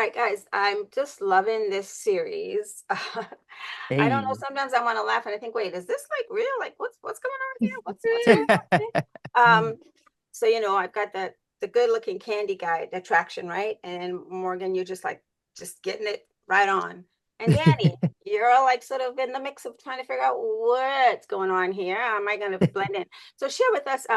right, guys, I'm just loving this series. I don't know, Hey. sometimes I want to laugh and I think, wait, is this like real? Like what's going on here? What's going on here? So I've got the good looking candy guy attraction, right? And Morgan, you're just getting it right on. And Danny, you're all like sort of in the mix of trying to figure out what's going on here. How am I going to blend in? So share with us,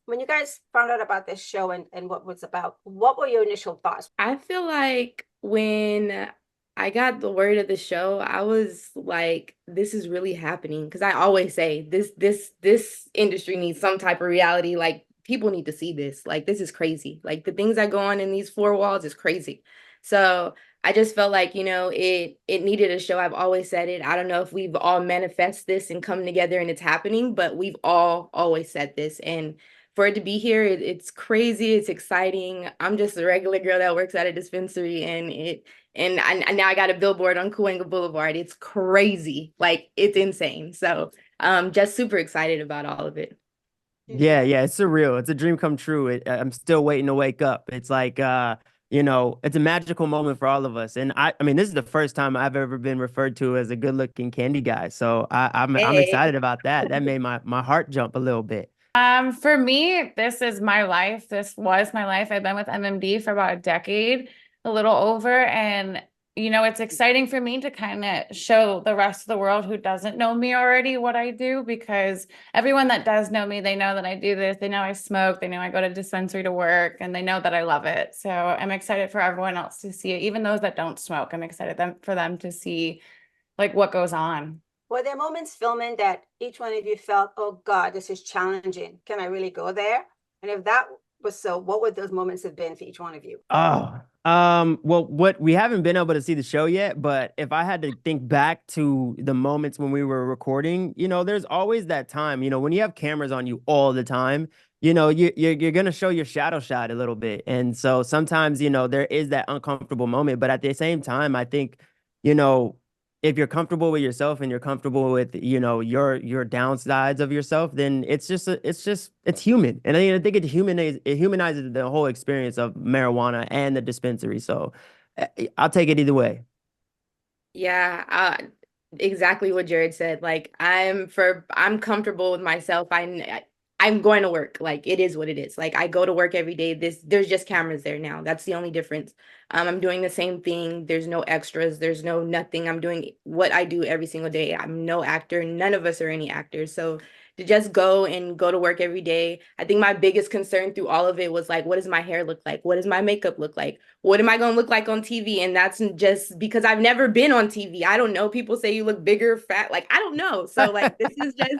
when you guys found out about this show and what was about, what were your initial thoughts? I feel like when I got the word of the show, I was like, this is really happening. Because I always say this industry needs some type of reality. Like people need to see this. Like this is crazy. Like the things that go on in these four walls is crazy. So I just felt like, it needed a show. I've always said it. I don't know if we've all manifest this and come together and it's happening, but we've all always said this. And for it to be here, it's crazy. It's exciting. I'm just a regular girl that works at a dispensary, and now I got a billboard on Cahuenga Boulevard. It's crazy, like it's insane. So, just super excited about all of it. Yeah, it's surreal. It's a dream come true. I'm still waiting to wake up. It's like it's a magical moment for all of us. And I mean, this is the first time I've ever been referred to as a good-looking candy guy. So I'm Hey. excited about that. That made my heart jump a little bit. For me, this is my life. This was my life. I've been with MMD for about a decade, a little over. And, it's exciting for me to kind of show the rest of the world who doesn't know me already what I do, because everyone that does know me, they know that I do this. They know I smoke. They know I go to dispensary to work, and they know that I love it. So I'm excited for everyone else to see it. Even those that don't smoke, I'm excited for them to see like what goes on. Were there moments filming that each one of you felt, oh God, this is challenging? Can I really go there? And if that was so, what would those moments have been for each one of you? Oh, well, what we haven't been able to see the show yet, but if I had to think back to the moments when we were recording, there's always that time, when you have cameras on you all the time, you're gonna show your shadow shot a little bit, and so sometimes, there is that uncomfortable moment, but at the same time, I think, you know, if you're comfortable with yourself and you're comfortable with your downsides of yourself, then it's human. And I think it humanizes the whole experience of marijuana and the dispensary. So I'll take it either way. Yeah, exactly what Jared said. Like I'm comfortable with myself. I'm going to work. Like it is what it is. Like I go to work every day. There's just cameras there now. That's the only difference. I'm doing the same thing. There's no extras. There's no nothing. I'm doing what I do every single day. I'm no actor. None of us are any actors. So to just go to work every day, I think my biggest concern through all of it was like, what does my hair look like? What does my makeup look like? What am I going to look like on TV? And that's just because I've never been on TV. I don't know. People say you look bigger, fat. Like, I don't know. So, like, this is just,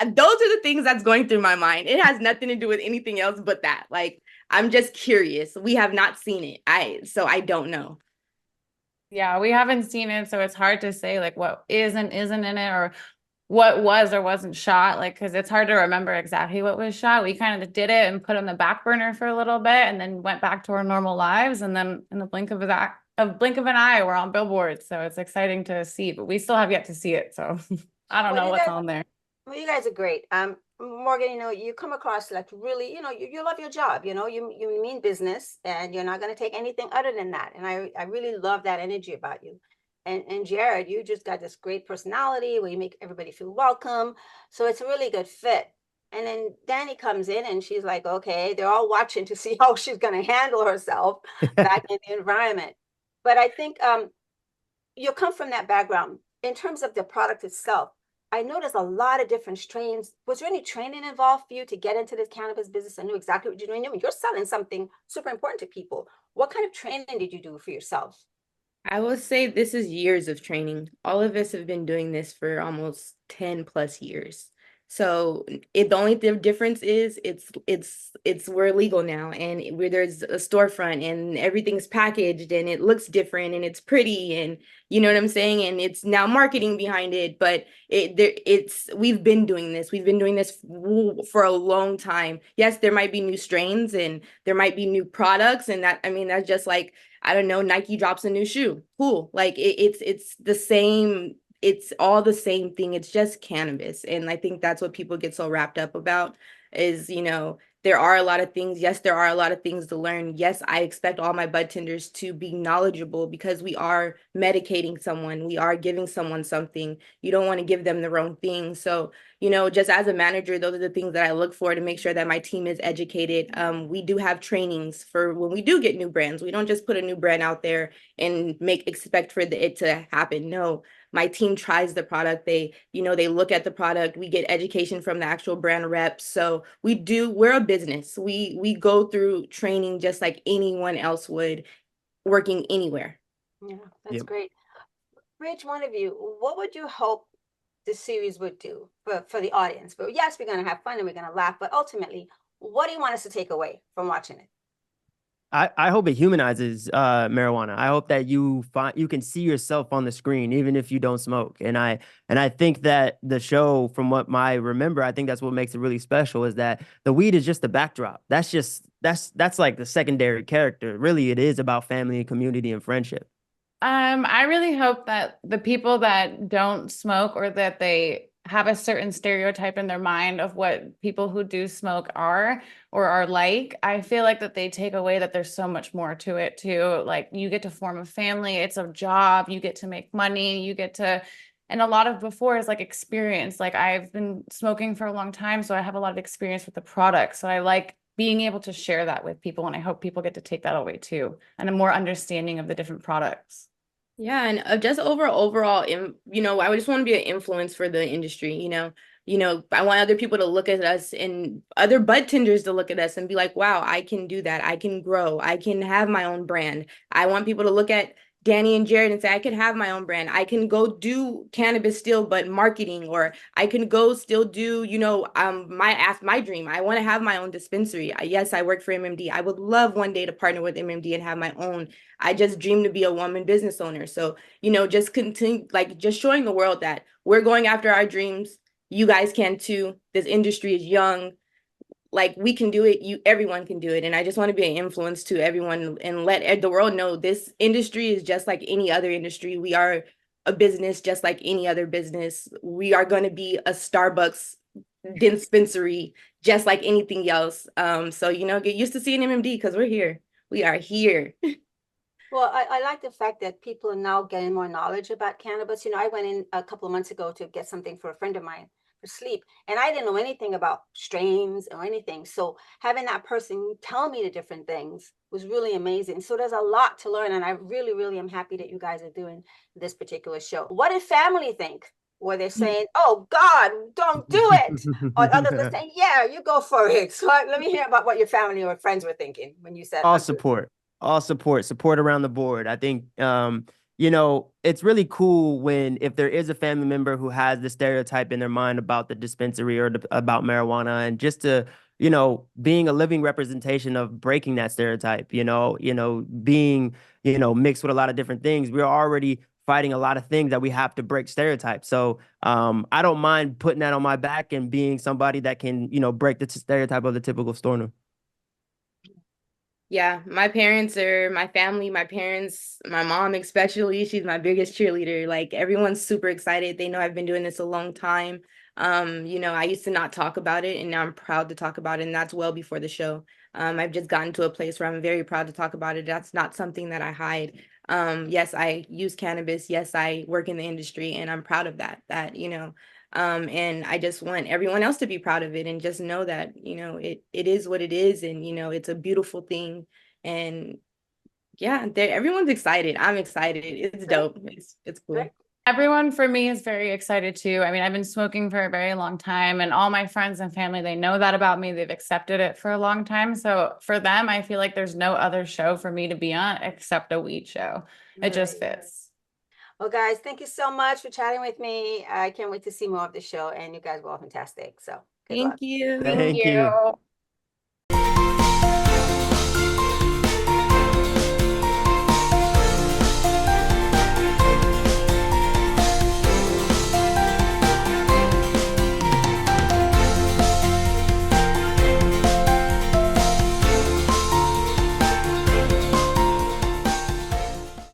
those are the things that's going through my mind. It has nothing to do with anything else but that. Like, I'm just curious. We have not seen it. So I don't know. Yeah, we haven't seen it, so it's hard to say like what is and isn't in it, or what was or wasn't shot. Like, because it's hard to remember exactly what was shot. We kind of did it and put on the back burner for a little bit, and then went back to our normal lives. And then in the blink of an eye, we're on billboards. So it's exciting to see, but we still have yet to see it. So I don't Well, know you what's guys, on there. well, you guys are great. Morgan, you come across like really, you love your job, you mean business and you're not going to take anything other than that. And I really love that energy about you. And Jared, you just got this great personality where you make everybody feel welcome. So it's a really good fit. And then Danny comes in and she's like, okay, they're all watching to see how she's going to handle herself back in the environment. But I think you come from that background. In terms of the product itself, I know there's a lot of different strains. Was there any training involved for you to get into this cannabis business and knew exactly what you're doing? I mean, you're selling something super important to people. What kind of training did you do for yourself? I would say this is years of training. All of us have been doing this for almost 10 plus years. So the only difference is it's we're legal now, and where there's a storefront and everything's packaged and it looks different and it's pretty, and you know what I'm saying, and it's now marketing behind it, but it's we've been doing this. We've been doing this for a long time. Yes, there might be new strains and there might be new products, and that, I mean, that's just like, I don't know, Nike drops a new shoe. Cool. Like it's the same, it's all the same thing. It's just cannabis. And I think that's what people get so wrapped up about is, there are a lot of things. Yes, there are a lot of things to learn. Yes, I expect all my bud tenders to be knowledgeable because we are medicating someone. We are giving someone something. You don't want to give them the wrong thing. So, you know, just as a manager, those are the things that I look for to make sure that my team is educated. We do have trainings for when we do get new brands. We don't just put a new brand out there and expect for it to happen. No, my team tries the product. They, you know, they look at the product. We get education from the actual brand reps. So we're a business. We go through training just like anyone else would, working anywhere. Yeah, that's Yep. great. Rich, one of you, what would you hope the series would do for the audience? But yes, we're going to have fun and we're going to laugh, but ultimately, what do you want us to take away from watching it? I hope it humanizes marijuana. I hope that you can see yourself on the screen, even if you don't smoke. And I think that the show, from what I remember, I think that's what makes it really special, is that the weed is just the backdrop. That's like the secondary character. Really, it is about family and community and friendship. I really hope that the people that don't smoke, or that they have a certain stereotype in their mind of what people who do smoke are or are like, I feel like that they take away that there's so much more to it too. Like, you get to form a family, it's a job, you get to make money, you get to, and a lot of before is like experience. Like, I've been smoking for a long time, so I have a lot of experience with the product. So I like being able to share that with people, and I hope people get to take that away too, and a more understanding of the different products. Yeah, and just overall, you know, I just want to be an influence for the industry. I want other people to look at us, and other bud tenders to look at us and be like, wow, I can do that. I can grow. I can have my own brand. I want people to look at Dani and Jared and say, I can have my own brand. I can go do cannabis still, but marketing, or I can go still do, my dream. I want to have my own dispensary. Yes, I work for MMD. I would love one day to partner with MMD and have my own. I just dream to be a woman business owner. So, just continue, like, just showing the world that we're going after our dreams. You guys can too. This industry is young. Like, we can do it. Everyone can do it. And I just want to be an influence to everyone and let the world know this industry is just like any other industry. We are a business just like any other business. We are going to be a Starbucks dispensary just like anything else. So, get used to seeing MMD because we're here. We are here. Well, I like the fact that people are now getting more knowledge about cannabis. I went in a couple of months ago to get something for a friend of mine for sleep, and I didn't know anything about strains or anything. So having that person tell me the different things was really amazing. So there's a lot to learn, and I really, really am happy that you guys are doing this particular show. What did family think? Were they saying, "Oh God, don't do it," or others were saying, "Yeah, you go for it"? So let me hear about what your family or friends were thinking when you said, All support around the board. I think, it's really cool when, if there is a family member who has the stereotype in their mind about the dispensary or about marijuana, and just to, being a living representation of breaking that stereotype, being, mixed with a lot of different things. We're already fighting a lot of things that we have to break stereotypes. So I don't mind putting that on my back and being somebody that can, break the stereotype of the typical stoner. Yeah, my parents are my family, my parents, my mom especially, she's my biggest cheerleader. Like, everyone's super excited. They know I've been doing this a long time. I used to not talk about it, and now I'm proud to talk about it, and that's well before the show. I've just gotten to a place where I'm very proud to talk about it. That's not something that I hide. Yes, I use cannabis. Yes, I work in the industry, and I'm proud of that, and I just want everyone else to be proud of it and just know that, it is what it is, and, it's a beautiful thing. And yeah, everyone's excited. I'm excited. It's dope. It's cool. Everyone for me is very excited too. I mean, I've been smoking for a very long time, and all my friends and family, they know that about me. They've accepted it for a long time. So for them, I feel like there's no other show for me to be on except a weed show. It just fits. Well, guys, thank you so much for chatting with me. I can't wait to see more of the show, and you guys were all fantastic. So good luck. Thank you. Thank you.